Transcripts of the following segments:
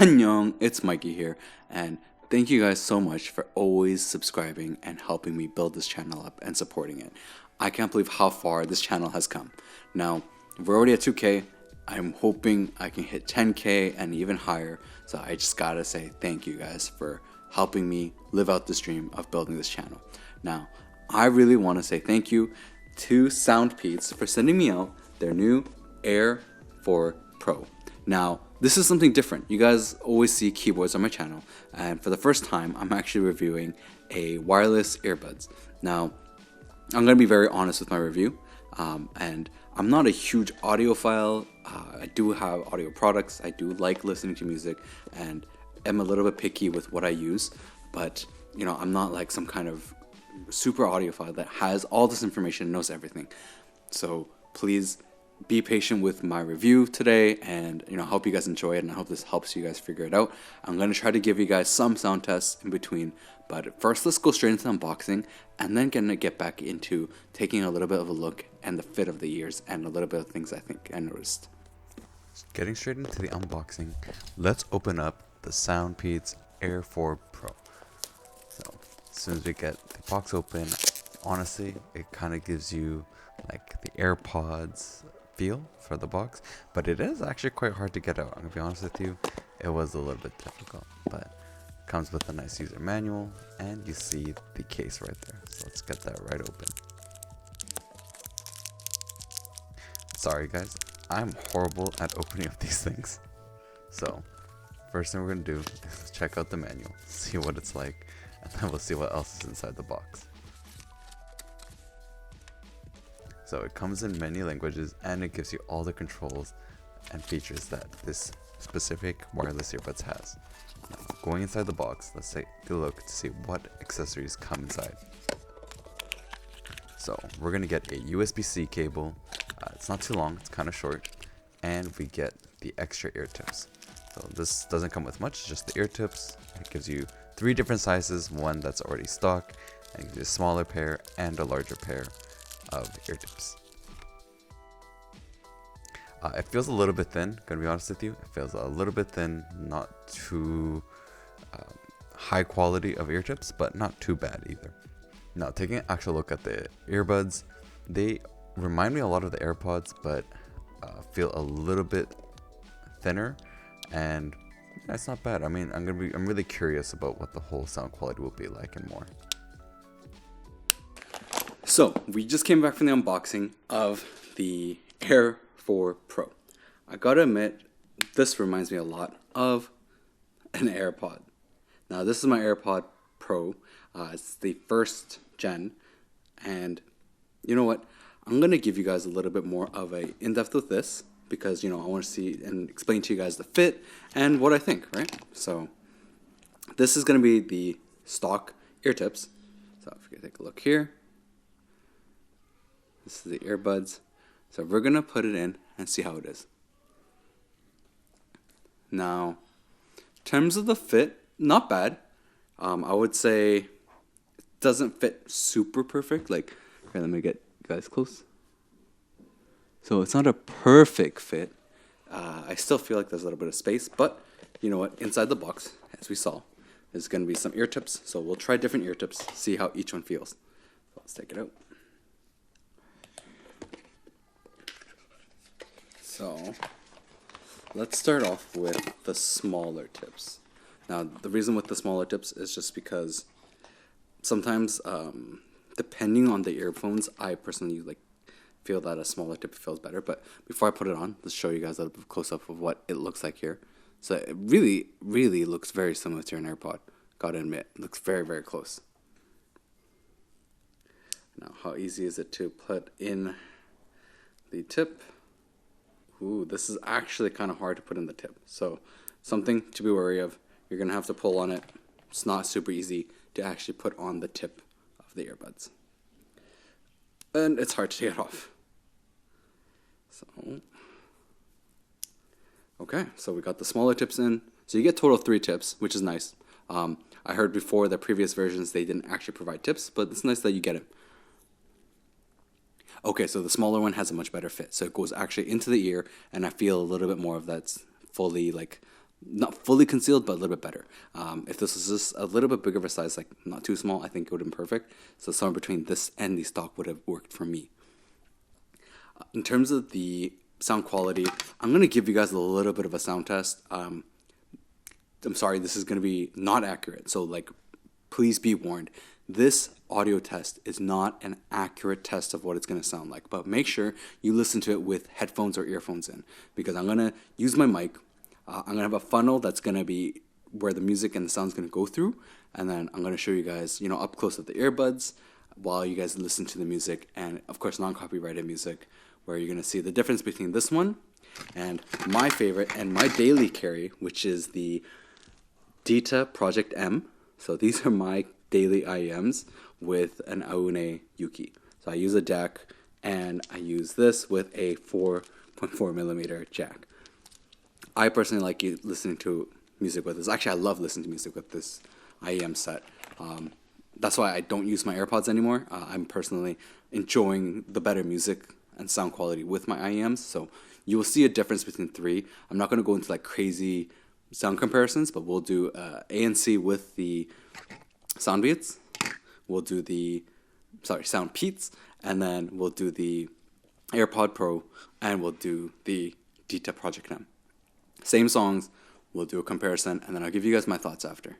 Annyeong, it's Mikey here, and thank you guys so much for always subscribing and helping me build this channel up and supporting it. I can't believe how far this channel has come. Now, we're already at 2K. I'm hoping I can hit 10K and even higher, so I just gotta say thank you guys for helping me live out this dream of building this channel. Now, I really want to say thank you to Soundpeats for sending me out their new Air4 Pro. Now, this is something different. You guys always see keyboards on my channel, and for the first time, I'm actually reviewing a wireless earbuds. Now, I'm going to be very honest with my review, and I'm not a huge audiophile. I do have audio products. I do like listening to music, and am a little bit picky with what I use, but you know, I'm not like some kind of super audiophile that has all this information and knows everything. So please be patient with my review today, and you know, I hope you guys enjoy it, and I hope this helps you guys figure it out. I'm going to try to give you guys some sound tests in between, but first let's go straight into the unboxing, and then gonna get back into taking a little bit of a look and the fit of the ears and a little bit of things I think I noticed. Getting straight into the unboxing, let's open up the Soundpeats Air4 Pro. So as soon as we get the box open, honestly, it kind of gives you like the AirPods feel for the box, but it is actually quite hard to get out. I'm gonna be honest with you, it was a little bit difficult, but it comes with a nice user manual, and you see the case right there. So let's get that right open. Sorry guys, I'm horrible at opening up these things. So first thing we're gonna do is check out the manual, see what it's like, and then we'll see what else is inside the box. So it comes in many languages, and it gives you all the controls and features that this specific wireless earbuds has. Now, going inside the box, let's take a look to see what accessories come inside. So we're gonna get a USB-C cable. It's not too long, it's kind of short, and we get the extra ear tips. So this doesn't come with much, just the ear tips. It gives you 3 different sizes, one that's already stock, and gives you a smaller pair and a larger pair of ear tips. It feels a little bit thin, gonna be honest with you. It feels a little bit thin, not too high quality of ear tips, but not too bad either. Now, taking an actual look at the earbuds, they remind me a lot of the AirPods, but feel a little bit thinner, and it's not bad. I mean, I'm really curious about what the whole sound quality will be like and more. So we just came back from the unboxing of the Air4 Pro. I gotta admit, this reminds me a lot of an AirPod. Now this is my AirPod Pro. It's the first gen, and you know what? I'm gonna give you guys a little bit more of a in-depth with this, because you know, I want to see and explain to you guys the fit and what I think, right? So this is gonna be the stock ear tips. So if you can take a look here, this is the earbuds. So we're gonna put it in and see how it is. Now, in terms of the fit, not bad. I would say it doesn't fit super perfect. Like, here, let me get you guys close. So it's not a perfect fit. I still feel like there's a little bit of space, but you know what? Inside the box, as we saw, there's gonna be some ear tips. So we'll try different ear tips, see how each one feels. So let's take it out. So let's start off with the smaller tips. Now, the reason with the smaller tips is just because sometimes, depending on the earphones, I personally feel that a smaller tip feels better. But before I put it on, let's show you guys a little bit close up of what it looks like here. So it really, really looks very similar to an AirPod. Gotta admit, it looks very, very close. Now, how easy is it to put in the tip? Ooh, this is actually kind of hard to put in the tip. So something to be wary of. You're going to have to pull on it. It's not super easy to actually put on the tip of the earbuds. And it's hard to get off. So, okay, so we got the smaller tips in. So you get total of 3 tips, which is nice. I heard before that previous versions, they didn't actually provide tips, but it's nice that you get it. Okay, so the smaller one has a much better fit. So it goes actually into the ear, and I feel a little bit more of that fully not fully concealed, but a little bit better. If this was just a little bit bigger of a size, like not too small, I think it would have been perfect. So somewhere between this and the stock would have worked for me. In terms of the sound quality, I'm going to give you guys a little bit of a sound test. I'm sorry, this is going to be not accurate. So, like, please be warned. This audio test is not an accurate test of what it's going to sound like. But make sure you listen to it with headphones or earphones in, because I'm going to use my mic. I'm going to have a funnel that's going to be where the music and the sound's going to go through. And then I'm going to show you guys, up close with the earbuds while you guys listen to the music. And, of course, non-copyrighted music, where you're going to see the difference between this one and my favorite and my daily carry, which is the Dita Project M. So these are my daily IEMs with an Aune Yuki. So I use a jack, and I use this with a 4.4 millimeter jack. I personally like listening to music with this. Actually, I love listening to music with this IEM set. That's why I don't use my AirPods anymore. I'm personally enjoying the better music and sound quality with my IEMs. So you will see a difference between three. I'm not going to go into like crazy sound comparisons, but we'll do ANC with the Soundpeats. We'll do Soundpeats, and then we'll do the Airpod Pro, and we'll do the Dita Project M. Same songs, we'll do a comparison, and then I'll give you guys my thoughts after.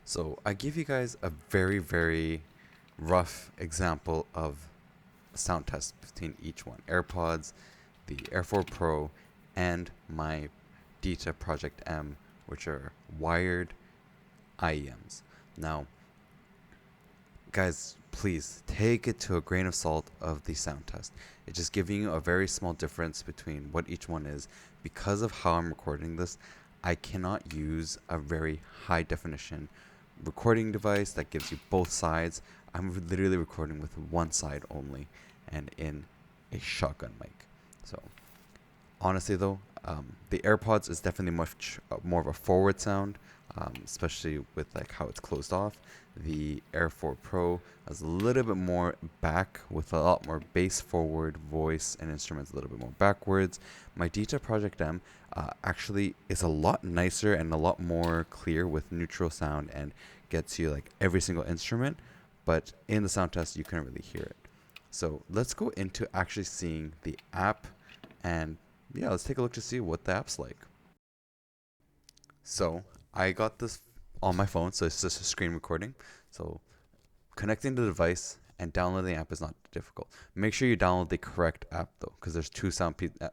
So I give you guys a very, very rough example of sound test between each one. AirPods, the Air4 Pro, and my Dita Project M, which are wired IEMs. Now, guys, please take it to a grain of salt of the sound test. It's just giving you a very small difference between what each one is. Because of how I'm recording this, I cannot use a very high definition recording device that gives you both sides. I'm literally recording with one side only and in a shotgun mic. So honestly though, the AirPods is definitely much more of a forward sound, especially with like how it's closed off. The Air4 Pro is a little bit more back with a lot more bass forward, voice and instruments a little bit more backwards. My Dita Project M actually is a lot nicer and a lot more clear with neutral sound and gets you like every single instrument, but in the sound test you couldn't really hear it. So let's go into actually seeing the app, and yeah, let's take a look to see what the app's like. So I got this on my phone, so it's just a screen recording. So connecting the device and downloading the app is not difficult. Make sure you download the correct app though, because there's two Soundpeats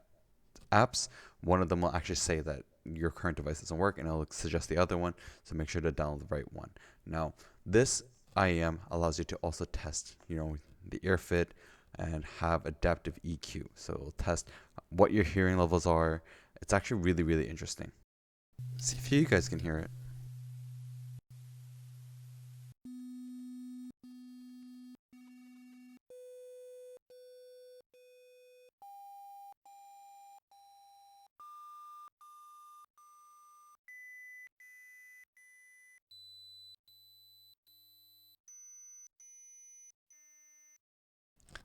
apps. One of them will actually say that your current device doesn't work, and it'll suggest the other one. So make sure to download the right one. Now, this IEM allows you to also test, the ear fit and have adaptive EQ. So it'll test what your hearing levels are. It's actually really, really interesting. See if you guys can hear it.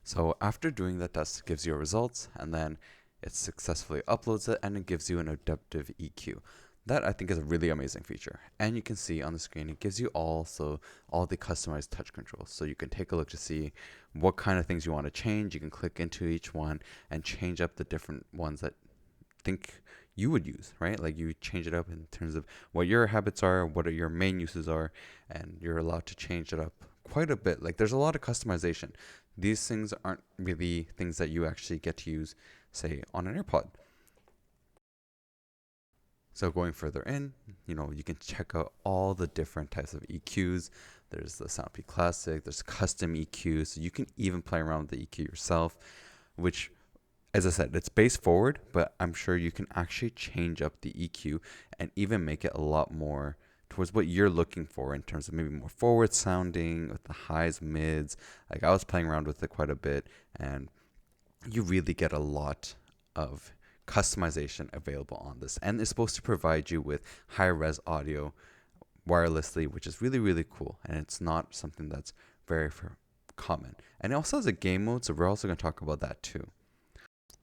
So after doing that test, it gives you results, and then it successfully uploads it, and it gives you an adaptive EQ. That I think is a really amazing feature. And you can see on the screen, it gives you also all the customized touch controls. So you can take a look to see what kind of things you want to change. You can click into each one and change up the different ones that think you would use, right? Like you change it up in terms of what your habits are, what are your main uses are, and you're allowed to change it up quite a bit. Like there's a lot of customization. These things aren't really things that you actually get to use, say, on an AirPod. So going further in, you can check out all the different types of EQs. There's the Soundpeats Classic, there's custom EQs, so you can even play around with the EQ yourself, which, as I said, it's bass forward, but I'm sure you can actually change up the EQ and even make it a lot more towards what you're looking for in terms of maybe more forward sounding with the highs, mids. Like I was playing around with it quite a bit, and you really get a lot of customization available on this. And it's supposed to provide you with high res audio wirelessly, which is really, really cool. And it's not something that's very common. And it also has a game mode, so we're also going to talk about that too.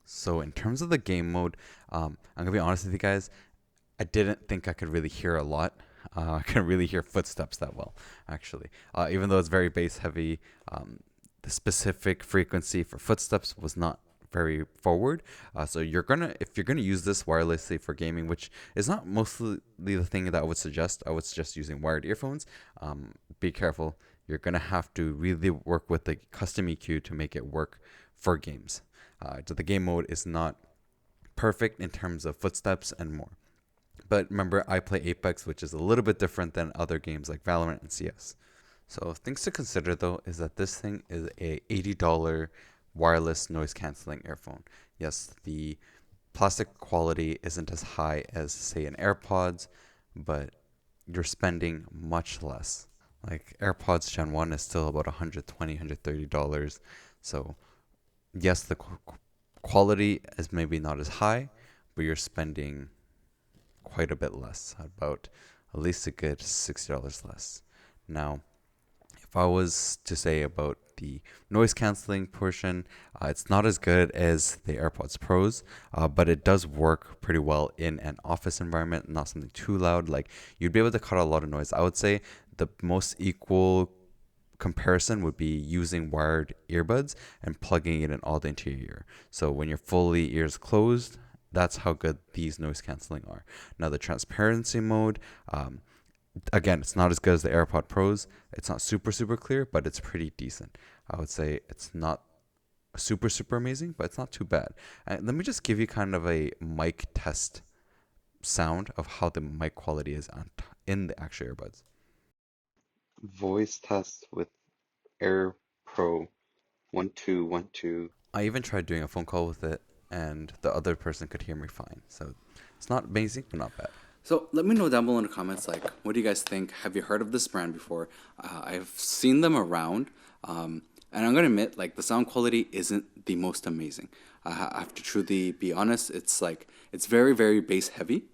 So in terms of the game mode, I'm gonna be honest with you guys. I didn't think I could really hear a lot. I couldn't really hear footsteps that well, actually. Even though it's very bass heavy, the specific frequency for footsteps was not very forward. So if you're gonna use this wirelessly for gaming, which is not mostly the thing that I would suggest using wired earphones. Be careful. You're gonna have to really work with the custom EQ to make it work for games. So the game mode is not perfect in terms of footsteps and more. But remember, I play Apex, which is a little bit different than other games like Valorant and CS. So things to consider though is that this thing is a $80 wireless noise canceling earphone. Yes, the plastic quality isn't as high as say an AirPods, but you're spending much less. Like AirPods Gen 1 is still about $120, $130. So yes, the quality is maybe not as high, but you're spending quite a bit less, about at least a good $60 less. Now, if I was to say about the noise canceling portion, it's not as good as the AirPods Pros, but it does work pretty well in an office environment, not something too loud. Like you'd be able to cut out a lot of noise. I would say the most equal comparison would be using wired earbuds and plugging it in all into your ear. So when you're fully ears closed, that's how good these noise canceling are. Now the transparency mode, again, it's not as good as the AirPod Pros. It's not super super clear, but it's pretty decent. I would say it's not super super amazing, but it's not too bad. And let me just give you kind of a mic test sound of how the mic quality is in the actual earbuds. Voice test with Air Pro 1212. I even tried doing a phone call with it, and the other person could hear me fine. So it's not amazing, but not bad. So let me know down below in the comments, like, what do you guys think? Have you heard of this brand before? I've seen them around, and I'm gonna admit, like, the sound quality isn't the most amazing. I have to truly be honest. It's very very bass heavy.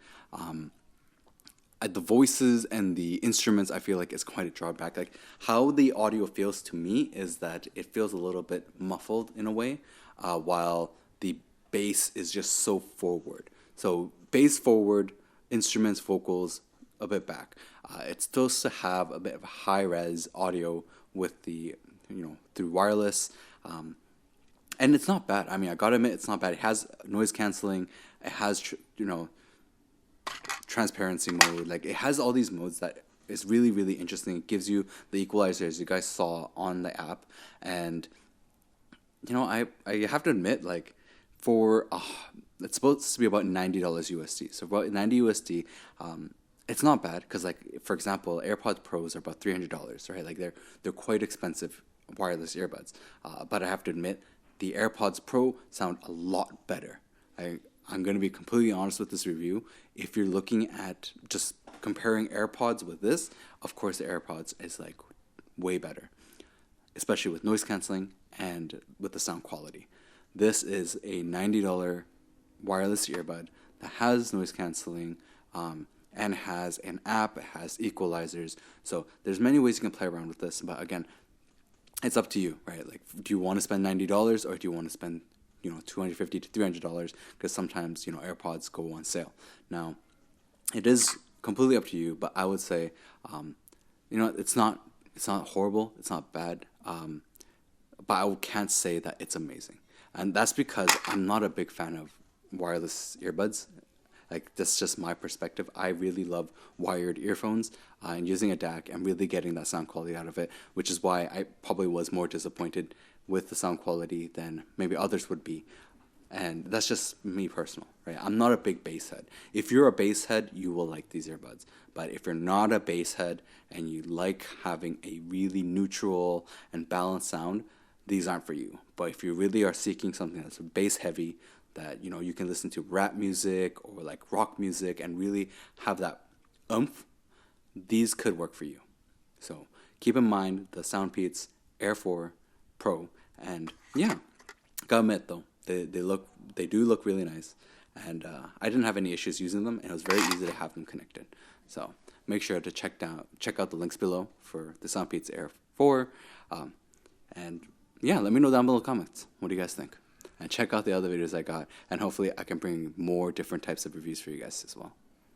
The voices and the instruments, I feel like is quite a drawback. Like how the audio feels to me is that it feels a little bit muffled in a way, while the bass is just so forward. So bass forward, instruments, vocals a bit back. It's supposed to have a bit of high res audio with the through wireless, and it's not bad. I mean, I gotta admit, it's not bad. It has noise canceling. It has transparency mode. Like it has all these modes that is really really interesting. It gives you the equalizer as you guys saw on the app, and I have to admit, like for it's supposed to be about $90 USD. So about 90 USD. It's not bad because, like, for example, AirPods Pros are about $300, right? Like they're quite expensive wireless earbuds. But I have to admit, the AirPods Pro sound a lot better. I'm going to be completely honest with this review. If you're looking at just comparing AirPods with this, of course the AirPods is like way better, especially with noise canceling and with the sound quality. This is a $90 wireless earbud that has noise canceling, and has an app, it has equalizers. So there's many ways you can play around with this, but again, it's up to you, right? Like, do you want to spend $90 or do you want to spend $250 to $300? Because sometimes AirPods go on sale. Now, it is completely up to you, but I would say, it's not horrible, it's not bad, but I can't say that it's amazing, and that's because I'm not a big fan of wireless earbuds. Like, that's just my perspective. I really love wired earphones and using a DAC and really getting that sound quality out of it, which is why I probably was more disappointed with the sound quality than maybe others would be. And that's just me personal, right? I'm not a big bass head. If you're a bass head, you will like these earbuds. But if you're not a bass head and you like having a really neutral and balanced sound, these aren't for you. But if you really are seeking something that's bass heavy, that you can listen to rap music or like rock music and really have that oomph, these could work for you. So keep in mind the Soundpeats Air4 Pro, and yeah, gotta admit though, they do look really nice, and I didn't have any issues using them, and it was very easy to have them connected. So make sure to check out the links below for the Soundpeats Air4, and yeah, let me know down below in the comments. What do you guys think? And check out the other videos I got, and hopefully I can bring more different types of reviews for you guys as well.